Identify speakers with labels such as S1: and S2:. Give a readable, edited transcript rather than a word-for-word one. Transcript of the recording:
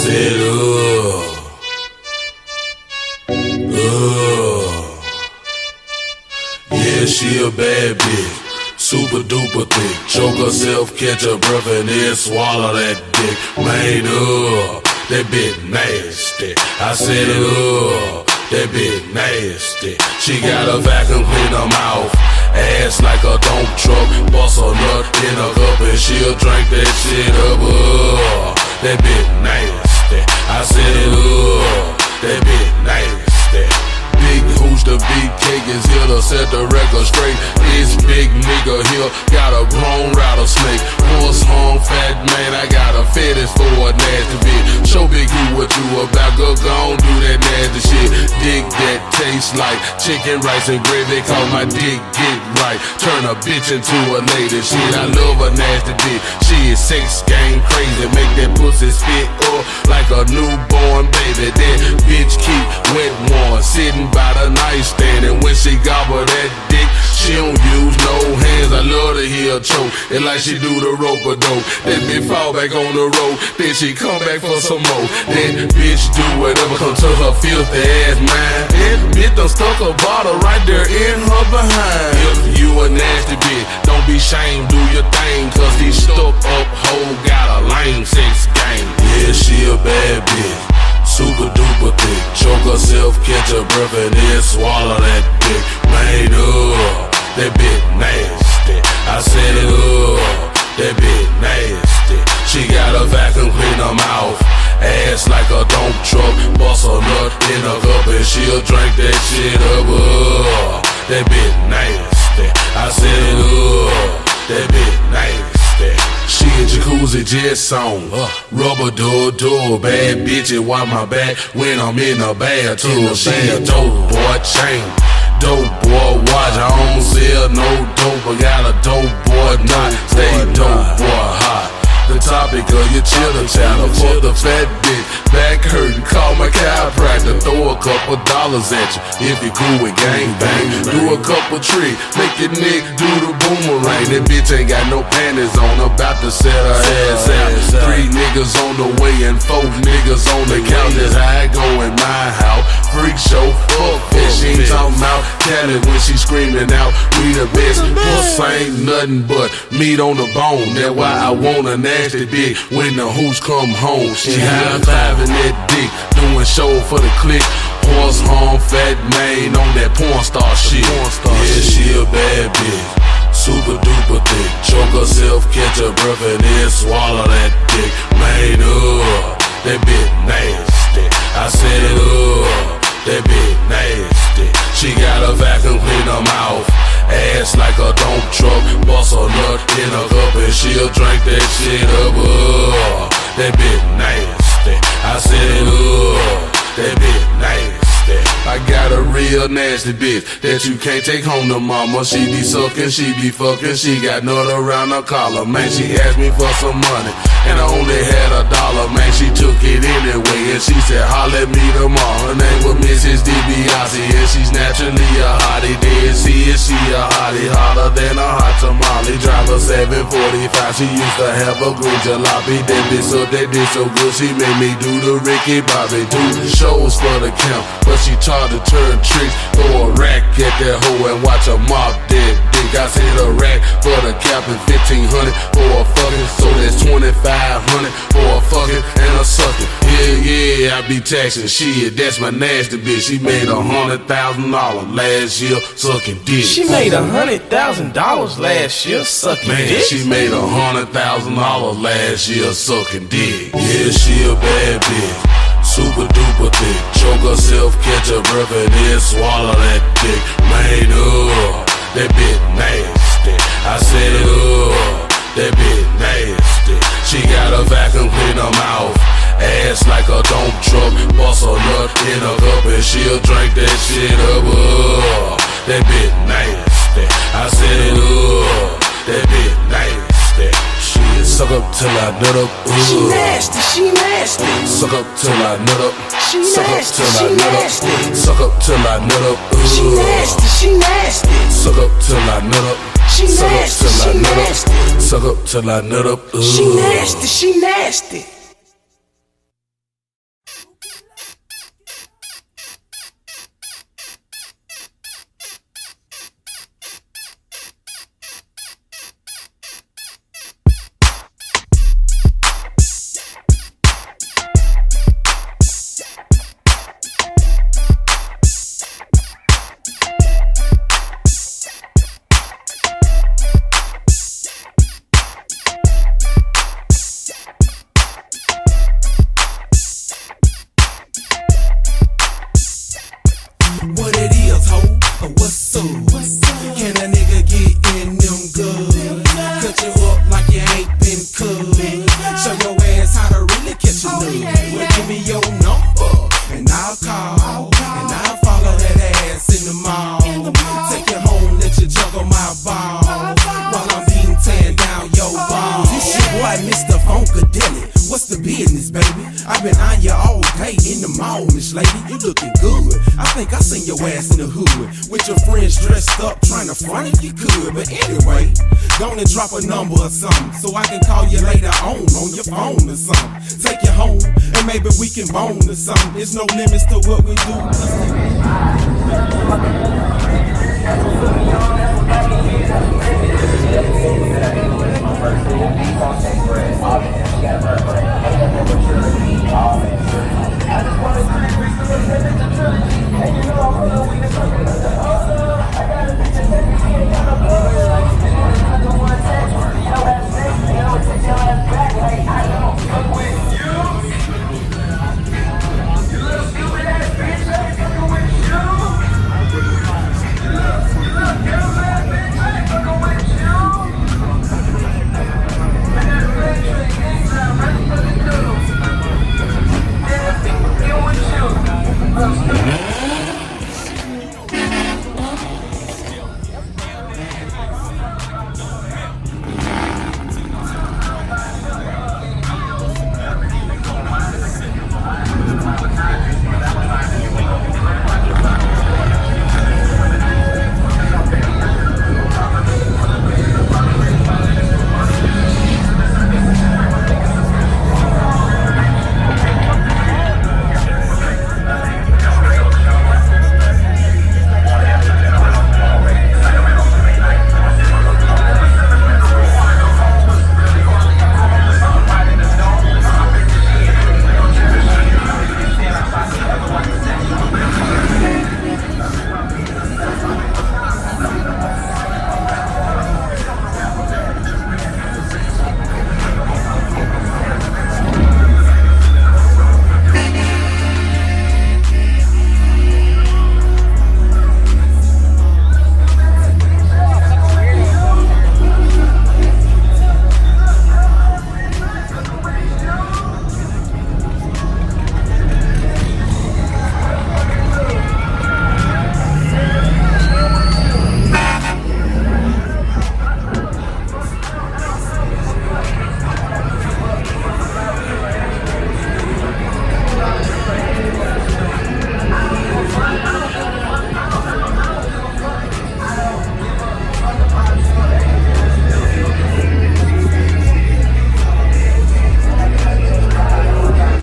S1: said, yeah, she a bad bitch, super duper thick. Choke herself, catch her breath, and then swallow that dick. Man, that bitch nasty. I said, that bitch nasty. She got a vacuum clean her mouth, ass like a dump truck. Bust a nut in a cup and she'll drink that shit up. That bitch nasty. I said, that bitch nasty. Big Hooch, the big cake is here to set the record straight. This big nigga here got a grown rattlesnake. Horse hung fat man, I got a fetish for a nasty bitch. Show Big you what you about, go gon' do that nasty shit. Dick that tastes like chicken, rice, and gravy, cause my dick get right. Turn a bitch into a lady, shit, I love a nasty bitch. She is sex game crazy, make that pussy spit up like a newborn baby. That bitch keep wet one, sitting by the nightstand, and when she gobble that dick, she don't use no hands. I love to hear her choke, it like she do the rope-a-dope. That bitch fall back on the road, then she come back for some more. That bitch do whatever come to her filthy ass mind. That bitch done stuck a bottle right there in her behind. If you a nasty bitch, don't be shamed, do your thing, cause these stuck up hoes got a lame sex game. Yeah, she a bad bitch, super duper thick. Choke herself, catch her breath, and then swallow that dick. Man, that bitch nasty. I said, that bitch nasty. She got a vacuum clean her mouth, ass like a dump truck. Bust a nut in a cup and she'll drink that shit up. That bitch nasty. I said, that bitch nasty. She a jacuzzi jet song, rubber door, bad bitch and wipe my back when I'm in the bathtub. She a dope boy chain, dope boy watch. I don't sell no dope, but got a dope boy knot. Stay dope boy hot. The topic of your children channel for the fat bitch, back hurting, call my chiropractor. Throw a couple dollars at you if you cool with gangbang. Do a couple tricks, make your neck do the boomerang. That bitch ain't got no panties on, about to set her ass out. 3 niggas on the way and 4 niggas on the couch. That's how I go in my house. Freak show, fuck that. She ain't talking about Cali when she screaming out, we the best. Puss ain't nothing but meat on the bone. That's why I want a nasty bitch when the hooch come home. She high-fiving that dick, doing show for the click. Horse hung fat man on that porn star shit. Yeah, she a bad bitch, super duper thick. Choke herself, catch her breath, and then swallow that dick. Man, that bitch nasty. I said, that bitch nasty. She got a vacuum clean her mouth, ass like a dump truck. Bust a nut in a cup and she'll drink that shit up. That bitch nasty. I said, that bitch nasty. I got a real nasty bitch that you can't take home to mama. She be sucking, she be fucking, she got nut around her collar. Man, she asked me for some money and I only had $1. Man, she took it anyway and she said, holla at me tomorrow. Her name was Mrs. DiBiase and she's naturally a hottie. Dead see it, she a hottie, hotter than a hot tamale. Drive a 745, she used to have a green jalopy. That bitch so good, she made me do the Ricky Bobby. Do shows for the count, but she tried to turn tricks. Throw a rack at that hoe and watch her mop that dick. I said a rack for the cap and 1,500 for a fucking, so that's 2,500 for a fucking and a sucking. Yeah, I be taxing shit. That's my nasty bitch. She made $100,000 last year sucking dick.
S2: She made $100,000 last year sucking dick.
S1: Man, she made $100,000 last year sucking dick. Yeah, she a bad bitch, super duper thick. Choke herself, catch her breath, and then swallow that dick. Man, that bitch nasty. I said, that bitch nasty. She got a vacuum clean her mouth, ass like a dump truck. Bust a nut in a cup and she'll drink that shit up. That bitch nasty. I said, that bitch nasty. She suck up till I nut up.
S2: She nasty, she nasty.
S1: Suck up till I nut up.
S2: She
S1: Suck up
S2: nasty,
S1: till I
S2: she
S1: nut
S2: nasty.
S1: up. Suck up till I nut up.
S2: She nasty, she nasty.
S1: Suck up till I nut up.
S2: She
S1: Suck up
S2: nasty,
S1: till I
S2: she
S1: nut up.
S2: nasty.
S1: Suck up till I nut up.
S2: She nasty, she nasty.
S3: the business, baby? I've been on you all day in the mall, Miss Lady. You looking good. I think I seen your ass in the hood with your friends dressed up, trying to front if you could. But anyway, gonna drop a number or something so I can call you later on your phone or something. Take you home and maybe we can bone or something. There's no limits to what we do.